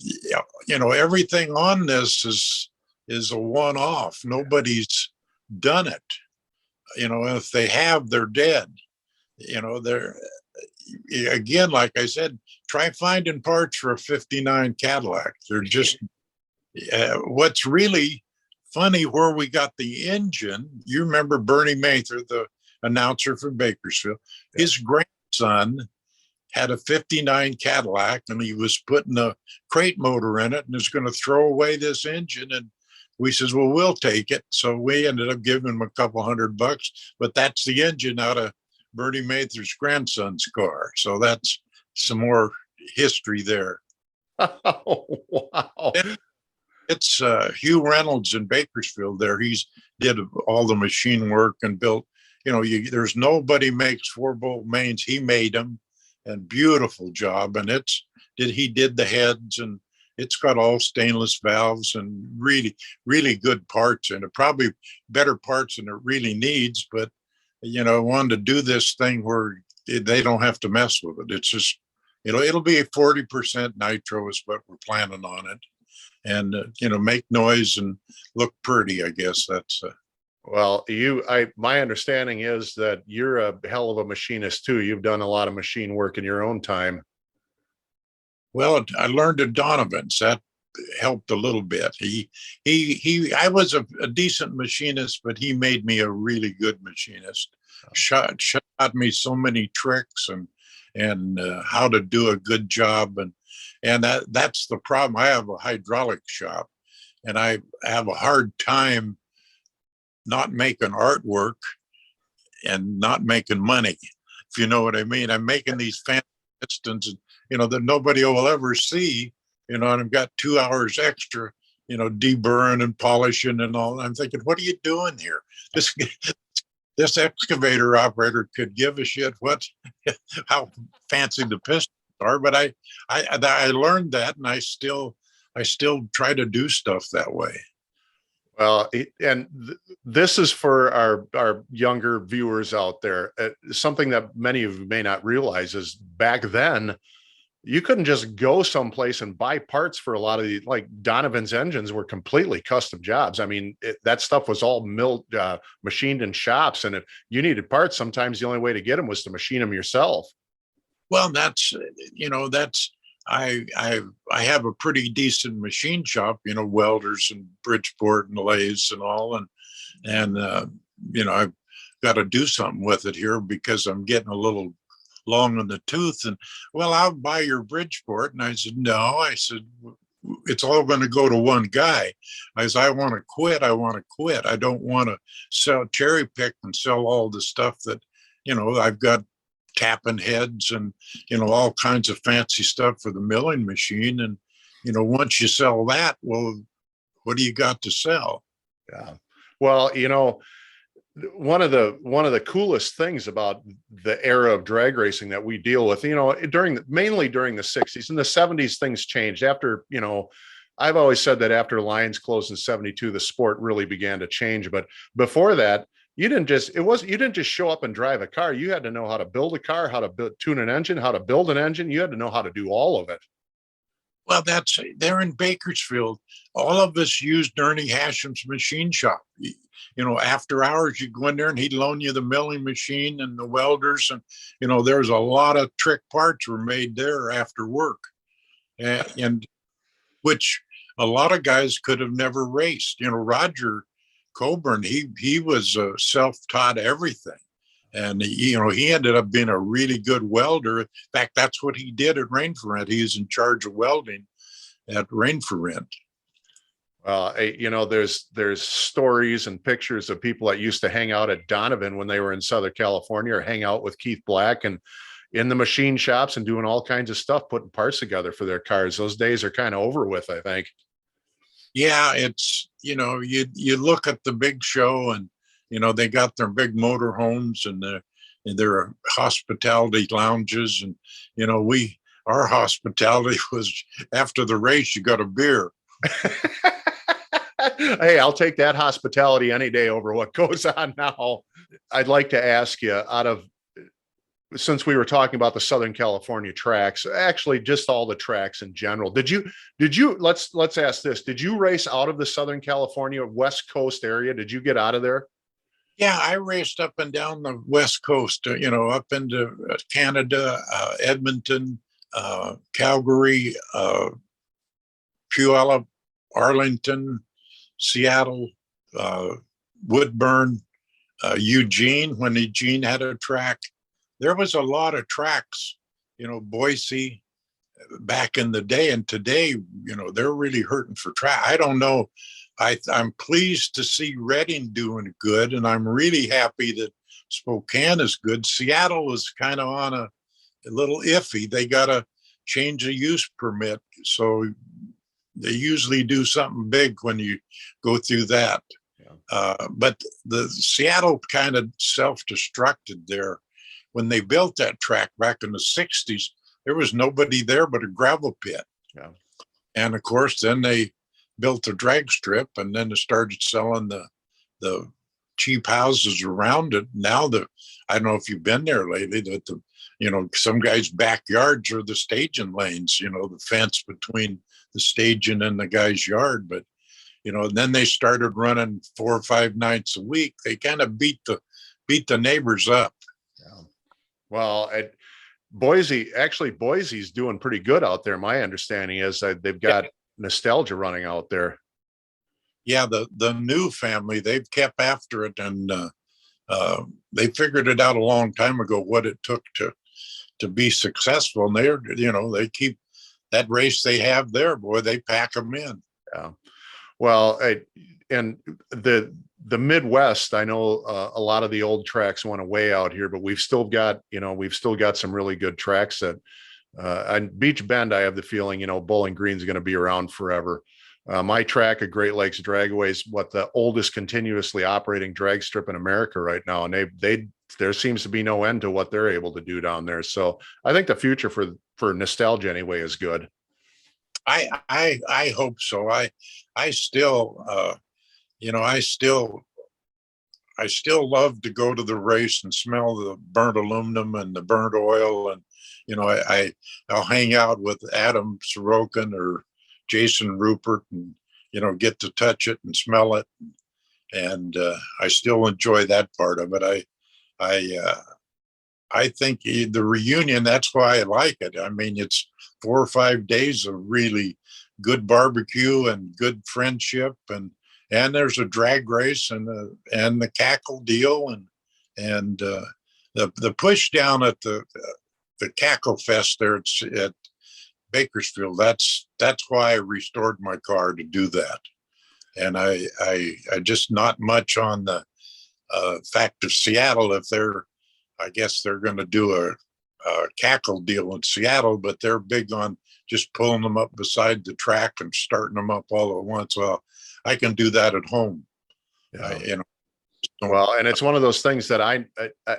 everything on this is a one-off. Nobody's done it. If they have, they're dead. They're, again, like I said, try finding parts for a '59 Cadillac. They're just what's really funny where we got the engine. You remember Bernie Mather, the announcer from Bakersfield? Yeah. His grandson had a 59 Cadillac, and he was putting a crate motor in it and was going to throw away this engine. And we says, well, we'll take it. So we ended up giving him a couple $100, but that's the engine out of Bernie Mather's grandson's car. So that's some more history there. Oh, wow. It's Hugh Reynolds in Bakersfield there. He's did all the machine work and built, there's nobody makes 4-bolt mains. He made them, and beautiful job. And he did the heads, and it's got all stainless valves and really, really good parts in it, probably better parts than it really needs. But, I wanted to do this thing where they don't have to mess with it. It's just, it'll be a 40% nitro is what we're planning on it. And, make noise and look pretty, I guess. That's Well, my understanding is that you're a hell of a machinist too. You've done a lot of machine work in your own time. well, I learned at Donovan's. That helped a little bit. I was a decent machinist, but he made me a really good machinist. Shot me so many tricks and how to do a good job. And that's the problem. I have a hydraulic shop, and I have a hard time not making artwork and not making money, if you know what I mean. I'm making these fancy pistons, that nobody will ever see, and I've got 2 hours extra, deburring and polishing and all. I'm thinking, what are you doing here? This excavator operator could give a shit how fancy the pistons are. But I learned that, and I still try to do stuff that way. Well, this is for our younger viewers out there. Something that many of you may not realize is back then, you couldn't just go someplace and buy parts for a lot of like Donovan's engines were completely custom jobs. I mean, that stuff was all machined in shops. And if you needed parts, sometimes the only way to get them was to machine them yourself. Well, I have a pretty decent machine shop, welders and Bridgeport and lathes and all. And I've got to do something with it here because I'm getting a little long in the tooth. And, well, I'll buy your Bridgeport. And I said, no. I said, it's all going to go to one guy. I said, I want to quit. I don't want to cherry pick and sell all the stuff that, I've got tapping heads and, all kinds of fancy stuff for the milling machine. And, once you sell that, well, what do you got to sell? Yeah. Well, one of the coolest things about the era of drag racing that we deal with, mainly during the 60s and the 70s, things changed after, I've always said that after Lions closed in 72, the sport really began to change. But before that, you didn't just show up and drive a car. You had to know how to build a car, how to tune an engine, how to build an engine. You had to know how to do all of it. Well, they're in Bakersfield. All of us used Ernie Hasham's machine shop. After hours, you go in there and he'd loan you the milling machine and the welders. And, there's a lot of trick parts were made there after work. And which a lot of guys could have never raced. Roger Coburn, he was self-taught everything. And, he ended up being a really good welder. In fact, that's what he did at Rain for Rent. He was in charge of welding at Rain for Rent. There's stories and pictures of people that used to hang out at Donovan when they were in Southern California, or hang out with Keith Black and in the machine shops and doing all kinds of stuff, putting parts together for their cars. Those days are kind of over with, I think. Yeah, it's, you look at the big show and, they got their big motor homes and their hospitality lounges. And, our hospitality was after the race, you got a beer. Hey, I'll take that hospitality any day over what goes on now. I'd like to ask you, since we were talking about the Southern California tracks, actually just all the tracks in general, did you, let's ask this. Did you race out of the Southern California West Coast area? Did you get out of there? Yeah, I raced up and down the West Coast, up into Canada, Edmonton, Calgary, Puyallup, Arlington, Seattle, Woodburn, Eugene, when Eugene had a track. There was a lot of tracks, Boise back in the day. And today, they're really hurting for track. I don't know. I'm pleased to see Reading doing good, and I'm really happy that Spokane is good. Seattle is kind of on a little iffy. They got to change a use permit. So they usually do something big when you go through that. But the Seattle kind of self-destructed there. When they built that track back in the 60s, there was nobody there but a gravel pit. Yeah. And of course, then they built a drag strip, and then they started selling the cheap houses around it. Now I don't know if you've been there lately, that some guys' backyards are the staging lanes, the fence between the staging and the guy's yard. But and then they started running 4 or 5 nights a week. They kind of beat the neighbors up. Yeah. Well, Boise's doing pretty good out there. My understanding is that they've got Nostalgia running out there. Yeah, the new family, they've kept after it, and they figured it out a long time ago what it took to be successful. And they keep that race they have there, boy, they pack them in. Yeah. Well, and the Midwest, I know a lot of the old tracks went away out here, but we've still got some really good tracks that on Beach Bend, I have the feeling, Bowling Green's going to be around forever. My track at Great Lakes Dragway is the oldest continuously operating drag strip in America right now. And there seems to be no end to what they're able to do down there. So I think the future for Nostalgia anyway is good. I hope so. I still love to go to the race and smell the burnt aluminum and the burnt oil. And, I'll hang out with Adam Sorokin or Jason Rupert and, get to touch it and smell it. And I still enjoy that part of it. I think the reunion, that's why I like it. I mean, it's 4 or 5 days of really good barbecue and good friendship, and there's a drag race and the cackle deal and the push down at the Cacklefest there at Bakersfield. That's why I restored my car to do that. And I just not much on the fact of Seattle. I guess they're going to do a cackle deal in Seattle, but they're big on just pulling them up beside the track and starting them up all at once. Well, I can do that at home. Yeah. Well, and it's one of those things that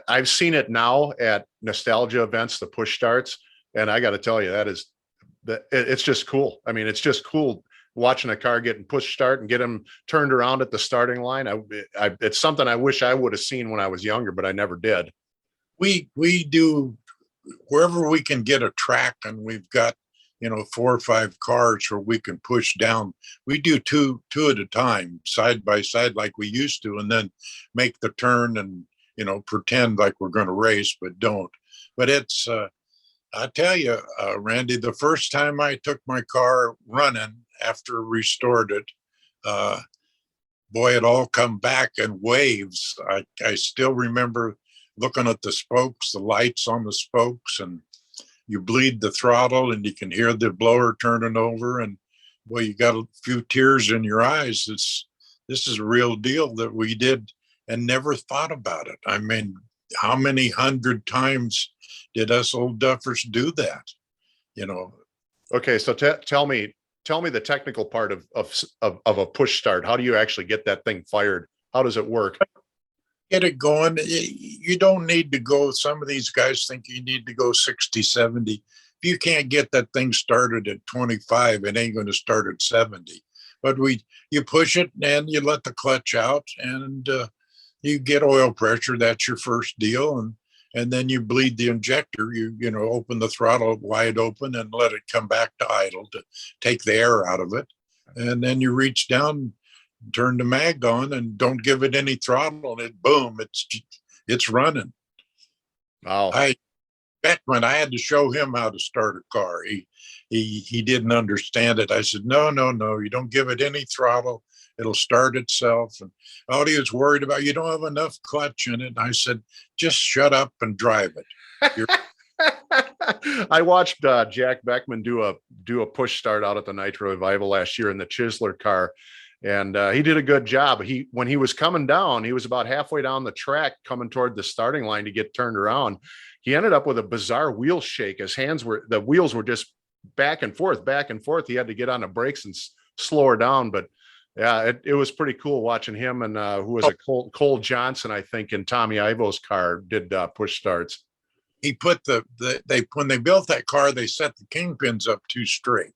I've seen it now at nostalgia events, the push starts, and I got to tell you, it's just cool. I mean, it's just cool watching a car getting push start and get them turned around at the starting line. It's something I wish I would have seen when I was younger, but I never did. We do wherever we can get a track, and we've got 4 or 5 cars where we can push down. We do two at a time, side by side, like we used to, and then make the turn and pretend like we're going to race, but don't. But it's I tell you, Randy, the first time I took my car running after restored it, boy, it all come back in waves. I still remember looking at the spokes, the lights on the spokes, and you bleed the throttle and you can hear the blower turning over, and boy, you got a few tears in your eyes. This is a real deal that we did and never thought about it. I mean, how many 100 times did us old duffers do that? Okay, so tell me the technical part of a push start. How do you actually get that thing fired? How does it work? Get it going. You don't need to go. Some of these guys think you need to go 60, 70. If you can't get that thing started at 25, it ain't going to start at 70. But you push it and you let the clutch out, and you get oil pressure. That's your first deal. And then you bleed the injector. You open the throttle wide open and let it come back to idle to take the air out of it. And then you reach down, turn the mag on, and don't give it any throttle, and it boom, it's running. Wow. Beckman, I had to show him how to start a car. He didn't understand it. I said, no, you don't give it any throttle. it'll start itself. And all he was worried about, you don't have enough clutch in it. And I said, just shut up and drive it. I watched Jack Beckman do a push start out at the Nitro Revival last year in the Chisler car, and he did a good job. When he was coming down, he was about halfway down the track coming toward the starting line to get turned around. He ended up with a bizarre wheel shake. The wheels were just back and forth, back and forth. He had to get on the brakes and slow her down. But yeah, it was pretty cool watching him and who was it, Cole Johnson, I think, in Tommy Ivo's car did push starts. He put when they built that car, they set the kingpins up too straight.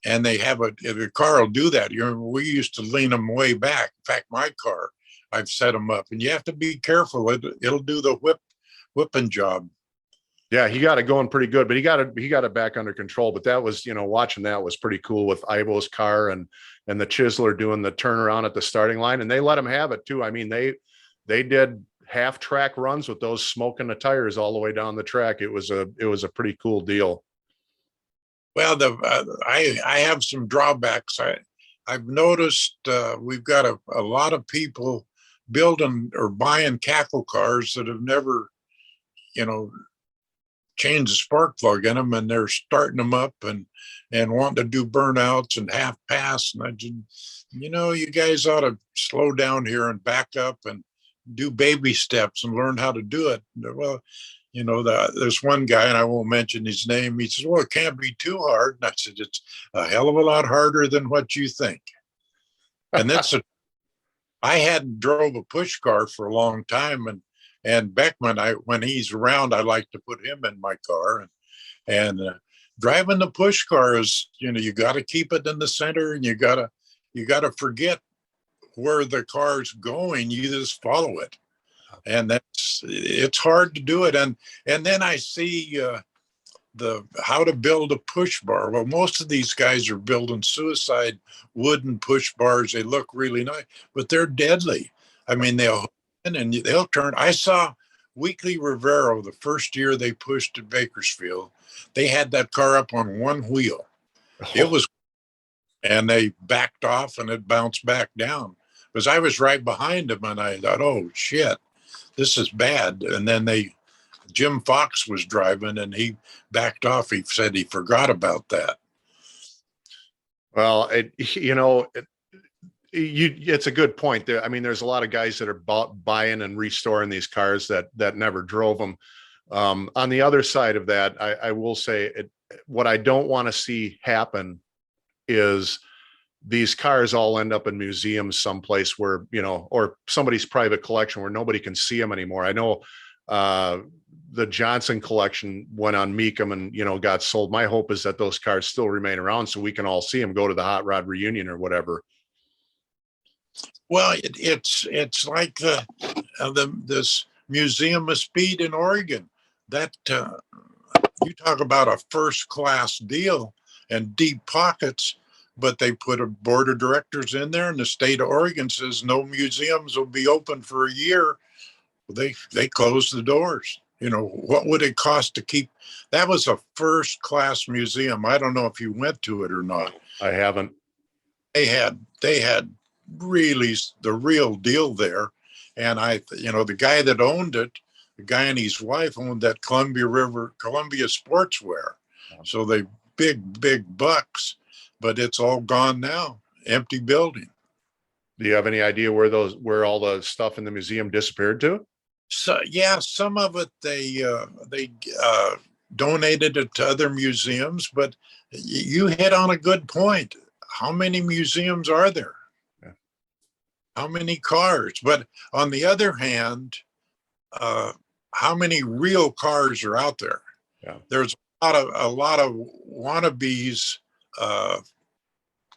And the car will do that. You remember, we used to lean them way back. In fact, my car, I've set them up, and you have to be careful. It'll do the whipping job. Yeah, he got it going pretty good, but he got it back under control. But that was, watching that was pretty cool with Ivo's car and the Chisler doing the turnaround at the starting line, and they let him have it too. I mean, they did half track runs with those smoking the tires all the way down the track. It was a pretty cool deal. Well, I have some drawbacks. I've noticed we've got a lot of people building or buying cackle cars that have never, changed the spark plug in them, and they're starting them up and wanting to do burnouts and half pass. And I just, you guys ought to slow down here and back up and do baby steps and learn how to do it. Well, there's one guy, and I won't mention his name. He says, well, it can't be too hard. And I said, it's a hell of a lot harder than what you think. And I hadn't drove a push car for a long time. And Beckman, when he's around, I like to put him in my car. And driving the push car is, you got to keep it in the center, and you got to forget where the car's going. You just follow it. And it's hard to do it. And then I see how to build a push bar. Well, most of these guys are building suicide wooden push bars. They look really nice, but they're deadly. I mean, they'll turn. I saw Weekly Rivero the first year they pushed at Bakersfield. They had that car up on one wheel. It was, and they backed off and it bounced back down. Because I was right behind him, and I thought, oh shit, this is bad. And then Jim Fox was driving, and he backed off. He said he forgot about that. Well, it's a good point. I mean, there's a lot of guys that are buying and restoring these cars that never drove them. On the other side of that, I will say what I don't want to see happen is these cars all end up in museums someplace where, or somebody's private collection where nobody can see them anymore. I know the Johnson collection went on Meekum and, got sold. My hope is that those cars still remain around so we can all see them, go to the Hot Rod reunion or whatever. Well, it's like this Museum of Speed in Oregon. That you talk about a first class deal and deep pockets. But they put a board of directors in there, and the state of Oregon says no museums will be open for a year. They closed the doors. What would it cost to keep? That was a first class museum. I don't know if you went to it or not. I haven't. They had really the real deal there. And the guy that owned it, the guy and his wife owned that Columbia Sportswear. So they big bucks. But it's all gone now. Empty building. Do you have any idea where all the stuff in the museum disappeared to? So yeah, some of it they donated it to other museums. But you hit on a good point. How many museums are there? Yeah. How many cars? But on the other hand, how many real cars are out there? Yeah. There's a lot of wannabes.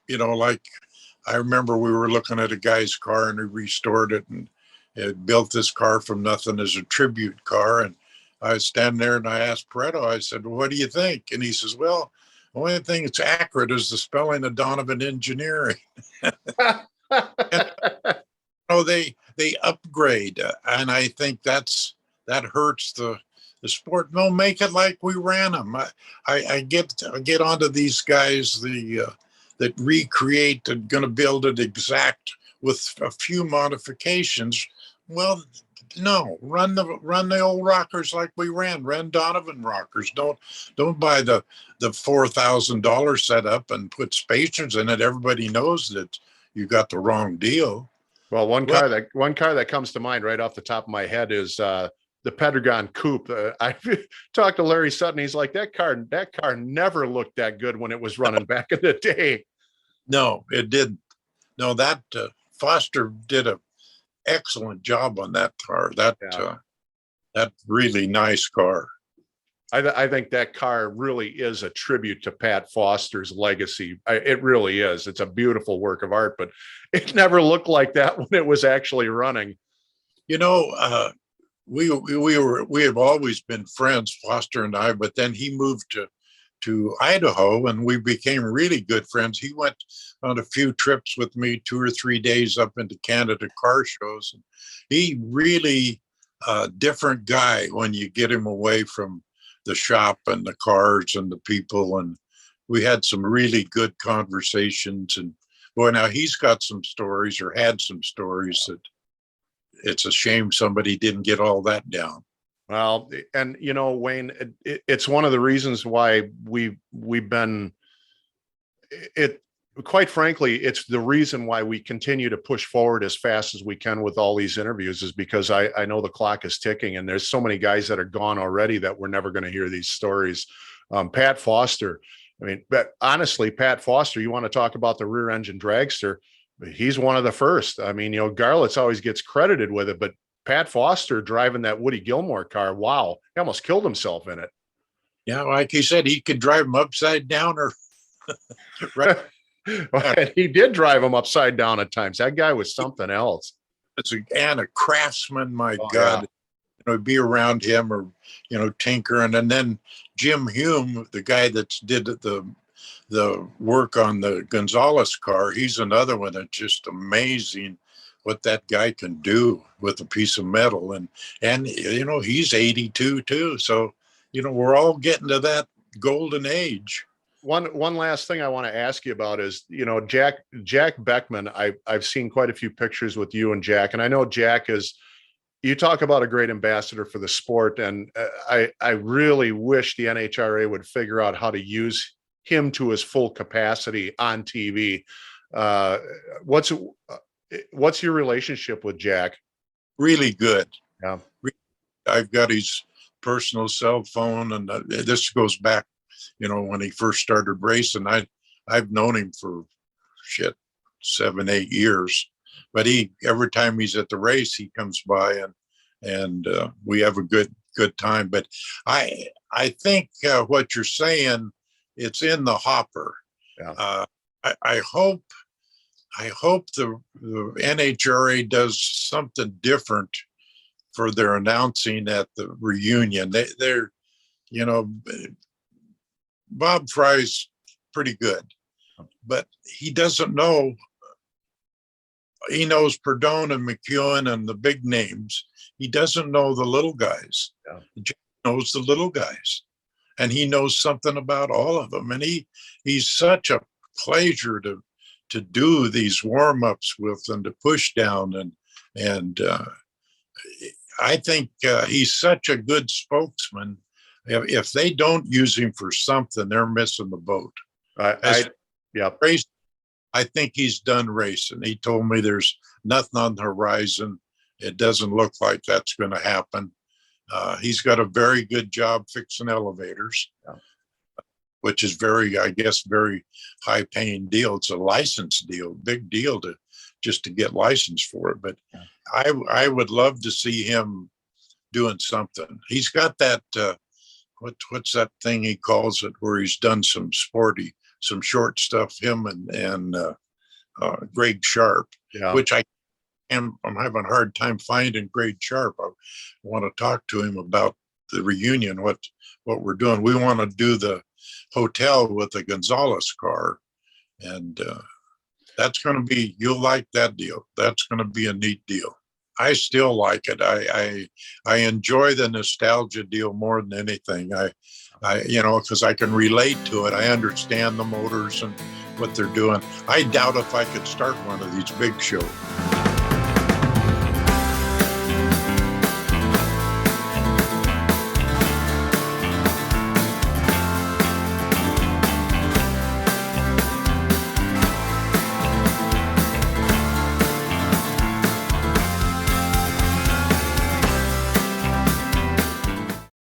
Like I remember we were looking at a guy's car and he restored it and it built this car from nothing as a tribute car. And I was standing there and I asked Pareto, I said, well, what do you think? And he says, well, the only thing that's accurate is the spelling of Donovan Engineering. They upgrade. And I think that hurts the sport. No, make it like we ran them. I get onto these guys, the that recreate and going to build it exact with a few modifications. Well, no, run the old rockers like we ran Donovan rockers. Don't buy the $4,000 setup and put spacers in it. Everybody knows that you got the wrong deal. Well, one car that comes to mind right off the top of my head is the Peregrine coupe. I talked to Larry Sutton. He's like, that car never looked that good when it was running back in the day. No, it didn't. No, that Foster did a excellent job on that car. That really nice car. I think that car really is a tribute to Pat Foster's legacy. It really is. It's a beautiful work of art, but it never looked like that when it was actually running. You know, we have always been friends, Foster and I, but then he moved to Idaho and we became really good friends. He went on a few trips with me, 2 or 3 days up into Canada car shows. And he really different guy when you get him away from the shop and the cars and the people. And we had some really good conversations. And boy, now he's got some stories, or had some stories, that it's a shame somebody didn't get all that down. Well, and you know, Wayne, it's one of the reasons why we've been it. Quite frankly, it's the reason why we continue to push forward as fast as we can with all these interviews, is because I know the clock is ticking and there's so many guys that are gone already that we're never going to hear these stories. Pat Foster, I mean, but honestly, Pat Foster, you want to talk about the rear engine dragster? He's one of the first. I mean, you know, Garlitz always gets credited with it, but Pat Foster driving that Woody Gilmore car, wow, he almost killed himself in it. Yeah, like he said, he could drive them upside down or right. And he did drive him upside down at times. That guy was something else. And a craftsman, my God. Yeah. You know, be around him, or, you know, tinkering. And then Jim Hume, the guy that did the work on the Gonzalez car, he's another one that's just amazing what that guy can do with a piece of metal. And you know, he's 82 too. So, you know, we're all getting to that golden age. One last thing I want to ask you about is, you know, Jack Beckman. I've seen quite a few pictures with you and Jack, and I know Jack is, you talk about a great ambassador for the sport. And I really wish the NHRA would figure out how to use him to his full capacity on TV. What's your relationship with Jack? Really good. Yeah. I've got his personal cell phone, and this goes back, you know, when he first started racing. I've known him for 7, 8 years, but every time he's at the race, he comes by and we have a good time. But I think what you're saying, it's in the hopper. Yeah. I hope the NHRA does something different for their announcing at the reunion. They're, you know, Bob Fry's pretty good, but he doesn't know. He knows Perdone and McEwen and the big names. He doesn't know the little guys. Yeah. Jack knows the little guys, and he knows something about all of them. And he's such a pleasure to do these warm-ups with and to push down. And I think he's such a good spokesman. If they don't use him for something, they're missing the boat. I think he's done racing. He told me there's nothing on the horizon. It doesn't look like that's going to happen. He's got a very good job fixing elevators, which is very high paying deal. It's a license deal, big deal to get licensed for it. But I would love to see him doing something. He's got that, what's that thing he calls it, where he's done some short stuff, him and Greg Sharp, which I'm having a hard time finding Greg Sharp. I want to talk to him about the reunion, what we're doing. We want to do the hotel with the Gonzalez car, and that's going to be, you'll like that deal. That's going to be a neat deal. I still like it. I enjoy the nostalgia deal more than anything. I you know, because I can relate to it. I understand the motors and what they're doing. I doubt if I could start one of these big shows.